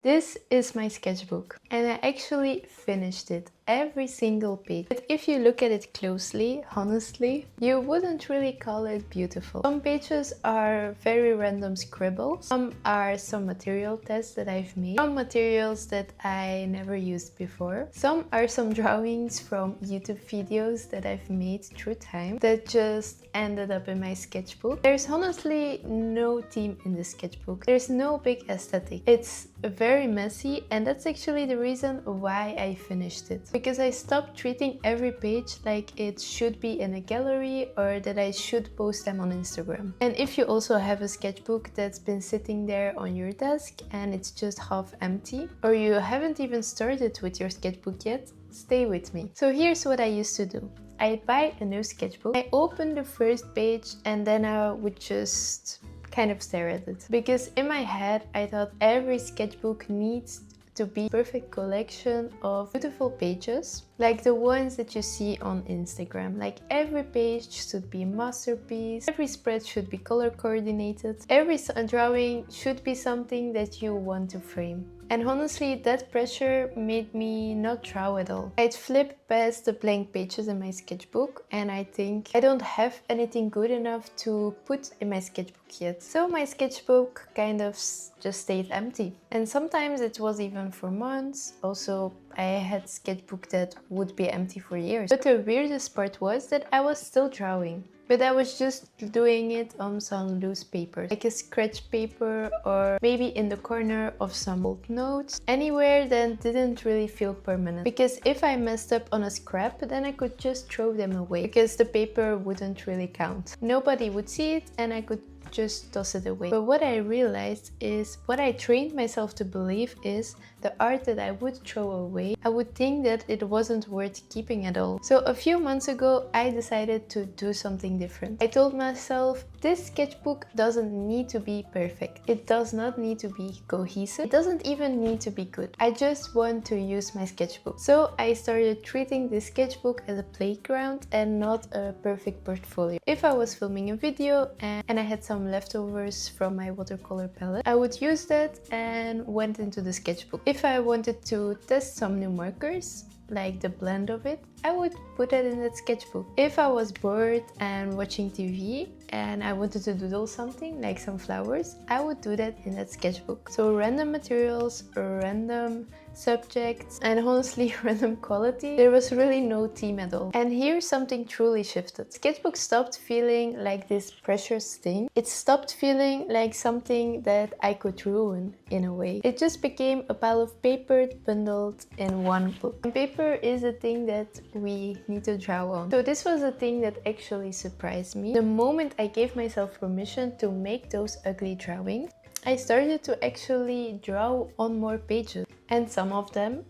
This is my sketchbook, and I actually finished it, every single page. But if you look at it closely, honestly, you wouldn't really call it beautiful. Some pages are very random scribbles, some are some material tests that I've made, some materials that I never used before, some are some drawings from YouTube videos that I've made through time that just ended up in my sketchbook. There's honestly no theme in the sketchbook. There's no big aesthetic. It's very messy, and that's actually the reason why I finished it. Because I stopped treating every page like it should be in a gallery or that I should post them on Instagram. And if you also have a sketchbook that's been sitting there on your desk and it's just half empty, or you haven't even started with your sketchbook yet, stay with me. So here's what I used to do. I'd buy a new sketchbook, I open the first page, and then I would just kind of stare at it. Because in my head, I thought every sketchbook needs to be a perfect collection of beautiful pages, like the ones that you see on Instagram. Like every page should be a masterpiece, every spread should be color coordinated, every drawing should be something that you want to frame. And honestly, that pressure made me not draw at all. I'd flip past the blank pages in my sketchbook, and I think I don't have anything good enough to put in my sketchbook yet. So my sketchbook kind of just stayed empty. And sometimes it was even for months. Also, I had sketchbook that would be empty for years. But the weirdest part was that I was still drawing. But I was just doing it on some loose paper, like a scratch paper, or maybe in the corner of some old notes, anywhere that didn't really feel permanent. Because if I messed up on a scrap, then I could just throw them away, because the paper wouldn't really count. Nobody would see it, and I could just toss it away. But what I realized is, what I trained myself to believe is, the art that I would throw away, I would think that it wasn't worth keeping at all. So a few months ago, I decided to do something different. I told myself, this sketchbook doesn't need to be perfect. It does not need to be cohesive. It doesn't even need to be good. I just want to use my sketchbook. So I started treating this sketchbook as a playground and not a perfect portfolio. If I was filming a video and I had some leftovers from my watercolor palette, I would use that and went into the sketchbook. If I wanted to test some new markers, like the blend of it, I would put it in that sketchbook. If I was bored and watching TV and I wanted to doodle something, like some flowers, I would do that in that sketchbook. So random materials, random subjects, and honestly random quality. There was really no theme at all. And here something truly shifted. Sketchbook stopped feeling like this precious thing. It stopped feeling like something that I could ruin in a way. It just became a pile of paper bundled in one book. And paper is a thing that we need to draw on. So this was a thing that actually surprised me. The moment I gave myself permission to make those ugly drawings, I started to actually draw on more pages. And some of them,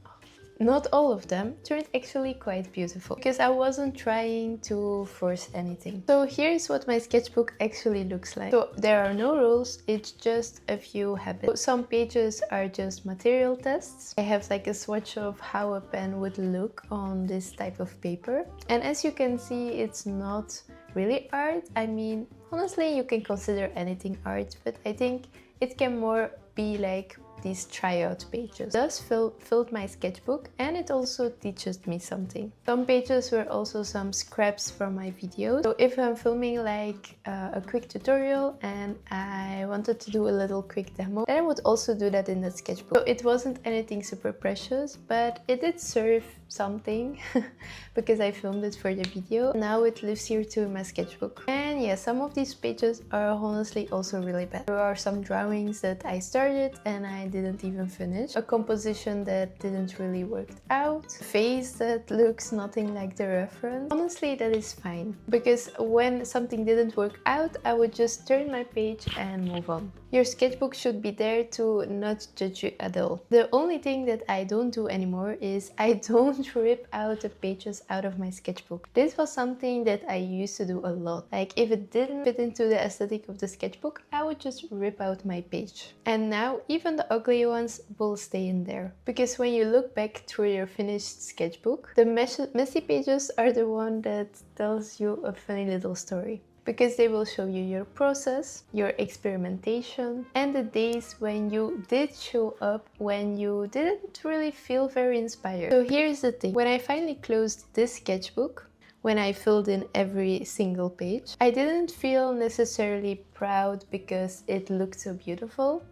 not all of them, turned actually quite beautiful, because I wasn't trying to force anything. So here's what my sketchbook actually looks like. So there are no rules, it's just a few habits. So some pages are just material tests. I have like a swatch of how a pen would look on this type of paper. And as you can see, it's not really art. I mean, honestly, you can consider anything art, but I think it can more be like these tryout pages. Thus filled my sketchbook, and it also teaches me something. Some pages were also some scraps from my videos. So if I'm filming like a quick tutorial and I wanted to do a little quick demo, then I would also do that in that sketchbook. So it wasn't anything super precious, but it did serve something because I filmed it for the video. Now it lives here too in my sketchbook. And yeah, some of these pages are honestly also really bad. There are some drawings that I started and I didn't even finish, a composition that didn't really work out, a face that looks nothing like the reference. Honestly, that is fine, because when something didn't work out, I would just turn my page and move on. Your sketchbook should be there to not judge you at all. The only thing that I don't do anymore is I don't rip out the pages out of my sketchbook. This was something that I used to do a lot. Like if it didn't fit into the aesthetic of the sketchbook, I would just rip out my page. And now even the ugly ones will stay in there. Because when you look back through your finished sketchbook, the messy pages are the one that tells you a funny little story. because they will show you your process, your experimentation, and the days when you did show up when you didn't really feel very inspired. So here's the thing. When I finally closed this sketchbook, when I filled in every single page, I didn't feel necessarily proud because it looked so beautiful.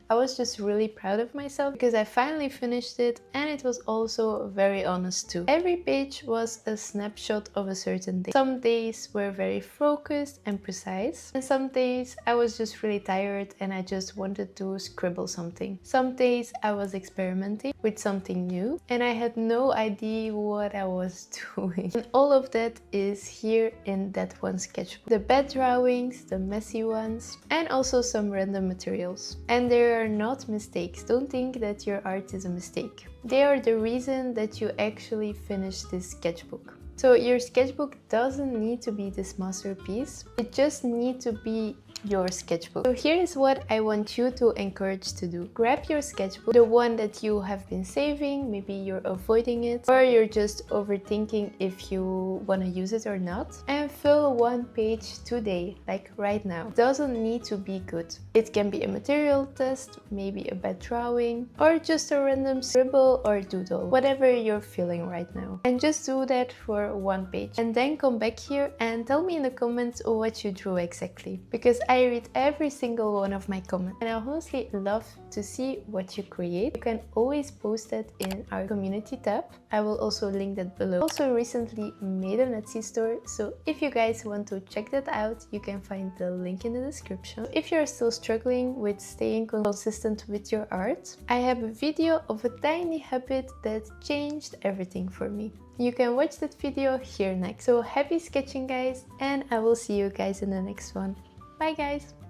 I was just really proud of myself because I finally finished it, and it was also very honest too. Every page was a snapshot of a certain day. Some days were very focused and precise, and some days I was just really tired and I just wanted to scribble something. Some days I was experimenting with something new and I had no idea what I was doing. And all of that is here in that one sketchbook. The bad drawings, the messy ones, and also some random materials. And there are not mistakes. Don't think that your art is a mistake. They are the reason that you actually finish this sketchbook. So your sketchbook doesn't need to be this masterpiece. It just needs to be your sketchbook. So here is what I want you to encourage to do. Grab your sketchbook, the one that you have been saving, maybe you're avoiding it, or you're just overthinking if you want to use it or not, and fill one page today, like right now. It doesn't need to be good. It can be a material test, maybe a bad drawing, or just a random scribble or doodle, whatever you're feeling right now. And just do that for one page. And then come back here and tell me in the comments what you drew exactly, because I read every single one of my comments and I honestly love to see what you create. You can always post that in our community tab. I will also link that below. Also recently made an Etsy store, so if you guys want to check that out, you can find the link in the description. If you're still struggling with staying consistent with your art, I have a video of a tiny habit that changed everything for me. You can watch that video here next. So happy sketching guys, and I will see you guys in the next one. Bye guys!